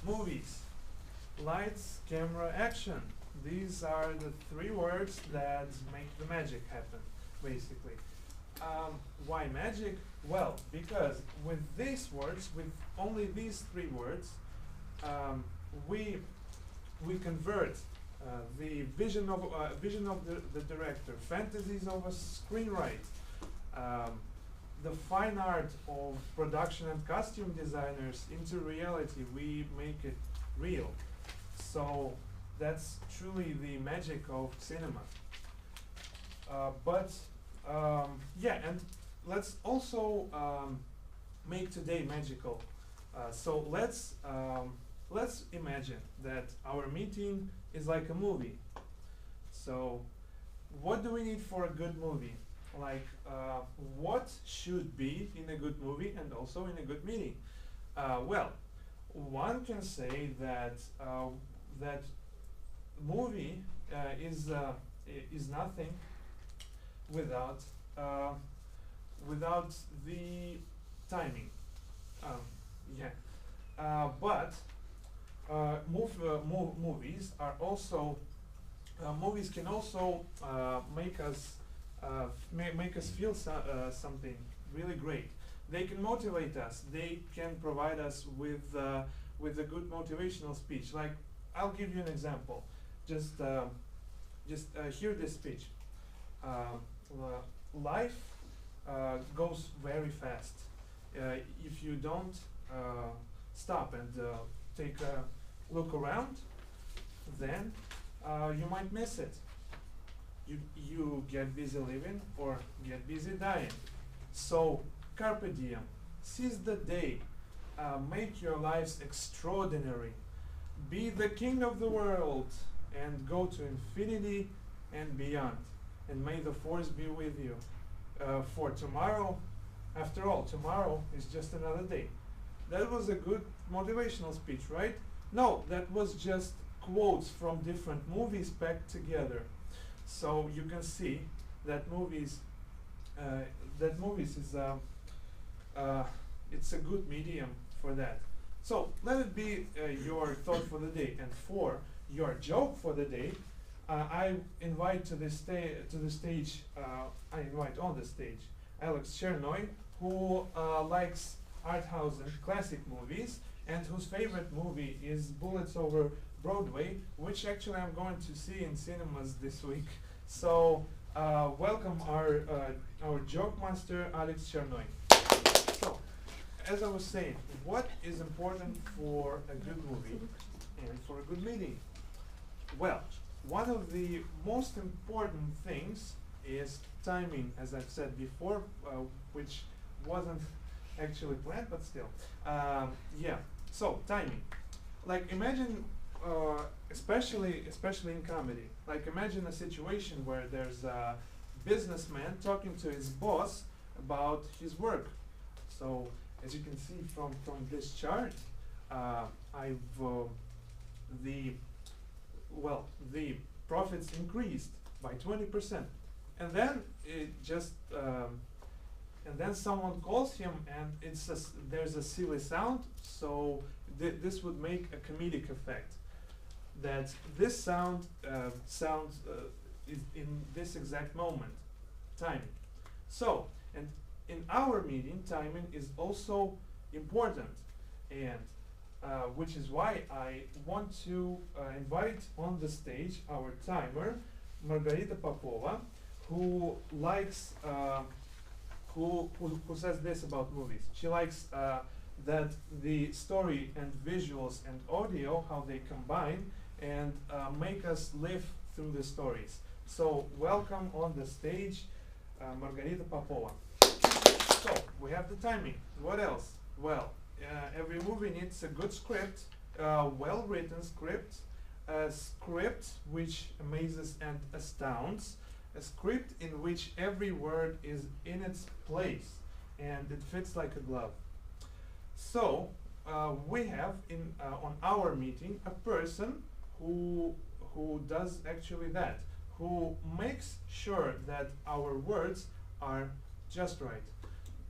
Movies. Lights, camera, action. These are the three words that make the magic happen, basically. Why magic? Well, because with these words, with only these three words, we convert the vision of the director, fantasies of a screenwriter, the fine art of production and costume designers into reality. We make it real. So that's truly the magic of cinema. Yeah, and let's also make today magical. So let's imagine that our meeting is like a movie. So what do we need for a good movie? Like what should be in a good movie and also in a good meeting? Well, one can say that that movie is nothing without without the timing. Yeah, but movies are also movies can also make us feel something really great. They can motivate us. They can provide us with a good motivational speech. Like, I'll give you an example. Just hear this speech. Life goes very fast. If you don't stop and take a look around, then you might miss it. You get busy living or get busy dying. So carpe diem, seize the day, make your lives extraordinary, be the king of the world, and go to infinity and beyond. And may the force be with you. For tomorrow, after all, tomorrow is just another day. That was a good motivational speech, right? No, that was just quotes from different movies packed together. So you can see that movies is it's a good medium for that. So let it be your thought for the day, and for your joke for the day, I invite to the stage. I invite on the stage Alex Chernoy, who likes art house and classic movies, and whose favorite movie is Bullets Over Broadway, which actually I'm going to see in cinemas this week. So welcome our joke master, Alex Chernoy. So, as I was saying, what is important for a good movie and for a good meeting? Well, one of the most important things is timing, as I've said before, which wasn't actually planned, but still. Yeah, so timing. Like, imagine, especially in comedy, like imagine a situation where there's a businessman talking to his boss about his work. So, as you can see from this chart, the profits increased by 20%, and then and then someone calls him, and there's a silly sound. So this would make a comedic effect. That this sound sounds is in this exact moment, timing. So, and in our meeting, timing is also important, and which is why I want to invite on the stage our timer, Margarita Popova, who likes who says this about movies. She likes that the story and visuals and audio, how they combine and make us live through the stories. So welcome on the stage, Margarita Popova. So we have the timing. What else? Well, every movie needs a good script, well-written script, a script which amazes and astounds, a script in which every word is in its place and it fits like a glove. So we have on our meeting a person who does actually that, who makes sure that our words are just right.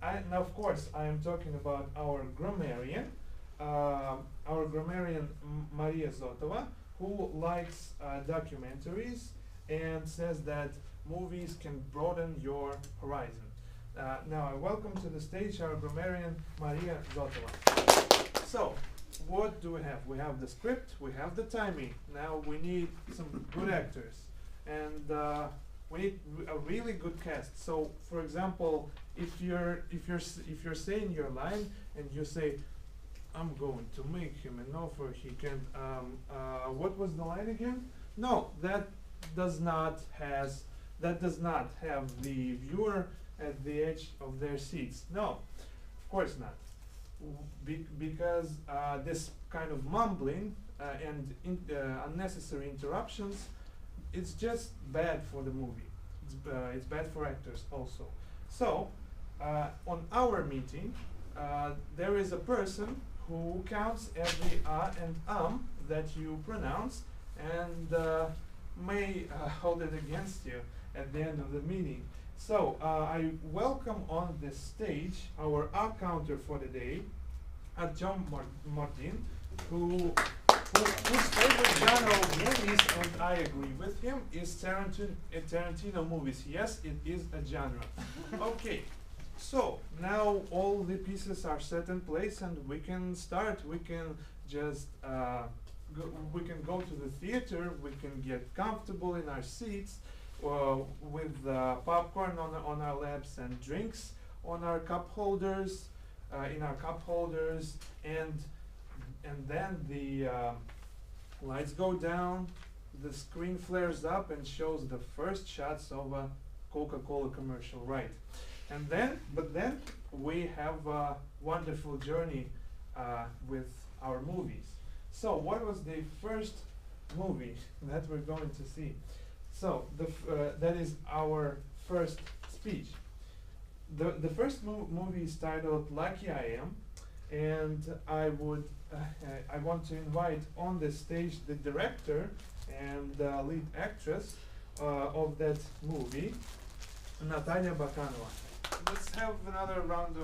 And of course, I am talking about our grammarian, our grammarian Maria Zotova, who likes documentaries and says that movies can broaden your horizon. Now I welcome to the stage our grammarian Maria Zotova. So, what do we have? We have the script, we have the timing. Now we need some good actors, and we need a really good cast. So, for example, if you're saying your line and you say, "I'm going to make him an offer he can't," what was the line again? No, that does not have the viewer at the edge of their seats. No, of course not. Because this kind of mumbling and unnecessary interruptions, it's just bad for the movie. It's bad for actors also. So, on our meeting, there is a person who counts every and that you pronounce and may hold it against you at the end of the meeting. So, I welcome on this stage our counter for the day, Artyom Martin, whose favorite genre of movies, and I agree with him, is Tarantino movies. Yes, it is a genre. Okay, so now all the pieces are set in place and we can start. We can just we can go to the theater, we can get comfortable in our seats, with popcorn on our laps and drinks on our cup holders, in our cup holders, and then the lights go down, the screen flares up and shows the first shots of a Coca-Cola commercial, right? And then, but then we have a wonderful journey with our movies. So, what was the first movie that we're going to see? So, that is our first speech. The first movie is titled Lucky I Am, and I want to invite on the stage the director and lead actress of that movie, Natalia Bakanova. Let's have another round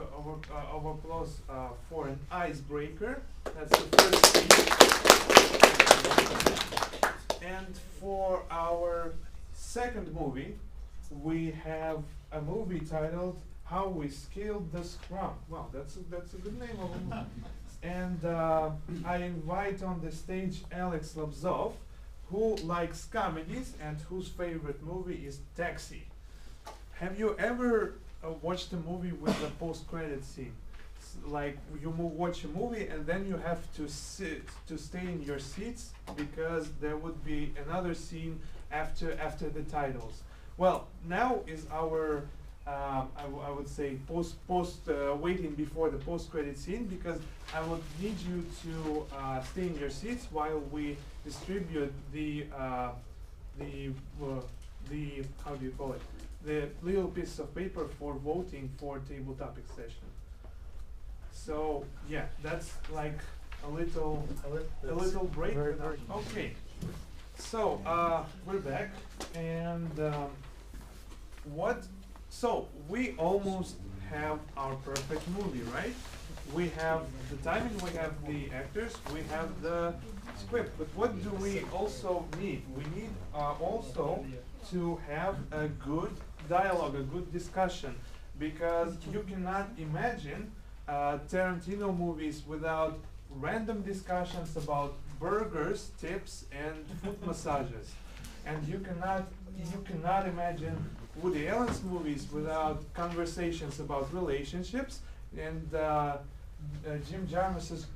of applause for an icebreaker. That's the first speech. And for our second movie, we have a movie titled How We Scaled the Scrum. Wow, that's a good name of a movie. And I invite on the stage Alex Labzov, who likes comedies and whose favorite movie is Taxi. Have you ever watched a movie with a post-credit scene? Like you watch a movie and then you have to stay in your seats because there would be another scene after the titles. Well, now is our I would say waiting before the post-credit scene, because I would need you to stay in your seats while we distribute the how do you call it, the little piece of paper for voting for table topic session. So yeah, that's like a little break. Okay, so we're back, and so we almost have our perfect movie, right? We have the timing, we have the actors, we have the script. But what do we also need? We need also to have a good dialogue, a good discussion, because you cannot imagine Tarantino movies without random discussions about burgers, tips, and foot massages. And you cannot imagine Woody Allen's movies without conversations about relationships, and Jim Jarmusch's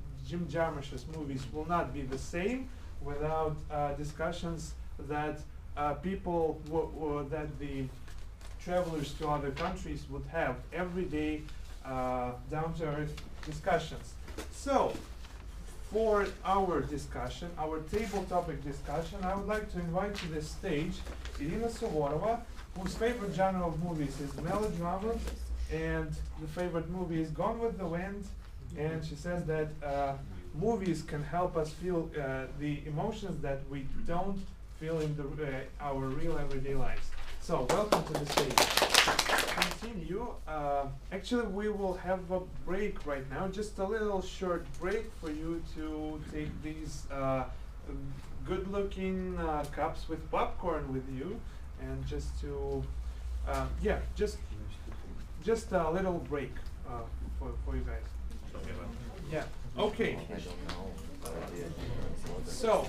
movies will not be the same without discussions that that the travelers to other countries would have everyday down-to-earth discussions. So, for our discussion, our table topic discussion, I would like to invite to the stage Irina Suvorova, whose favorite genre of movies is melodrama, and the favorite movie is Gone with the Wind, and she says that movies can help us feel the emotions that we don't feel in our real everyday lives. So, welcome to the stage. continue. Actually, we will have a break right now, just a little short break for you to take these good-looking cups with popcorn with you, and just to, yeah, just a little break for you guys. Yeah. Okay. So,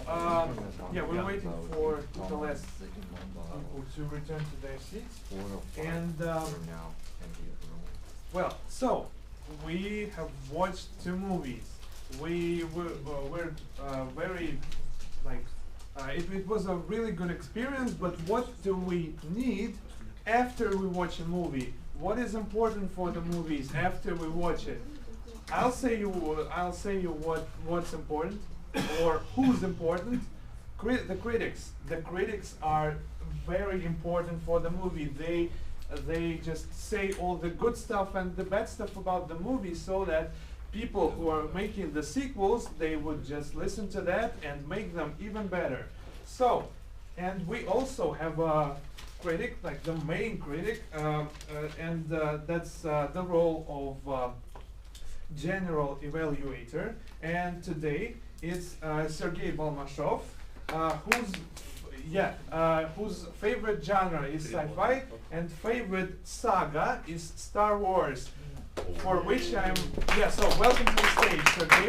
yeah, we're waiting for the last people to return to their seats. And, well, so, we have watched 2 movies. We were very, like, it was a really good experience, but what do we need after we watch a movie? What is important for the movies after we watch it? I'll say you what's important, or who's important. The critics. The critics are very important for the movie. They just say all the good stuff and the bad stuff about the movie, so that people who are making the sequels, they would just listen to that and make them even better. So, and we also have a critic, like the main critic, and that's the role of general evaluator. And today it's Sergei Balmashov, whose favorite genre is sci-fi and favorite saga is Star Wars, for which I'm, so welcome to the stage, Sergei.